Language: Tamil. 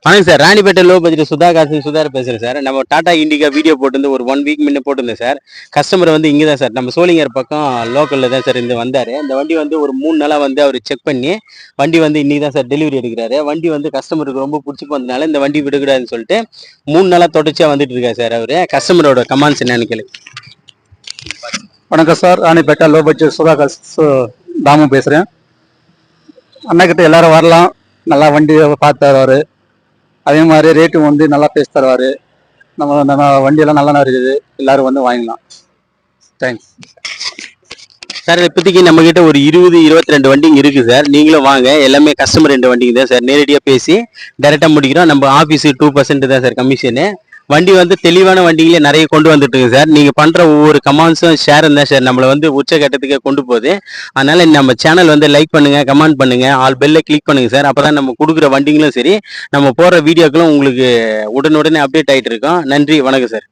வணக்கம் sir. Ranipet low budget Sutar பேசுறேன் சார். நம்ம டாடா இண்டிகா வீடியோ போட்டு ஒரு 1 வீக் முன்ன போட்டிருந்தேன் சார். கஸ்டமர் வந்து இங்கே தான் சார், நம்ம சோளிங்கர் பக்கம் லோக்கலில் தான் சார் இந்த வந்தார். இந்த வண்டி வந்து ஒரு 3 நாளாக வந்து அவர் செக் பண்ணி வண்டி வந்து இன்னைக்கு தான் சார் டெலிவரி எடுக்கிறாரு. வண்டி வந்து கஸ்டமருக்கு ரொம்ப பிடிச்சி போனதுனால இந்த வண்டி விடக்கூடாதுன்னு சொல்லிட்டு 3 நாளாக தொடர்ச்சியாக வந்துட்டு இருக்காரு சார். அவர் கஸ்டமரோட கமெண்ட்ஸ் என்னன்னு கேளு. வணக்கம் sir. Ranipet low budget Sudhakar Dhamu பேசுகிறேன். அண்ணாக்கிட்ட எல்லாரும் வரலாம், நல்லா வண்டி பார்த்து தருவார். அதே மாதிரி ரேட்டும் வந்து நல்லா பேசி தருவார். நம்ம வண்டியெல்லாம் நல்லா இருக்குது, எல்லாரும் வந்து வாங்கிக்கலாம். Thanks sir. இப்போதைக்கு நம்ம கிட்ட ஒரு 22 வண்டிங்க இருக்கு சார். நீங்களும் வாங்க, எல்லாமே கஸ்டமர் 2 வண்டிங்க தான் சார். நேரடியாக பேசி டைரெக்டாக முடிக்கிறோம். நம்ம ஆஃபீஸு 2% தான் சார் கமிஷனு. வண்டி வந்து தெளிவான வண்டிகளே நிறைய கொண்டு வந்துட்டு இருக்கு சார். நீங்க பண்ற ஒவ்வொரு கமெண்ட்ஸும் ஷேரும் தான் சார் நம்மளை வந்து உச்சகட்டத்துக்கு கொண்டு போகுது. அதனால நம்ம சேனல் வந்து லைக் பண்ணுங்க, கமெண்ட் பண்ணுங்க, ஆல் பெல்ல கிளிக் பண்ணுங்க சார். அப்பதான் நம்ம கொடுக்குற வண்டிங்களும் சரி, நம்ம போடுற வீடியோக்களும் உங்களுக்கு உடனுடனே அப்டேட் ஆகிட்டு இருக்கோம். நன்றி, வணக்கம் சார்.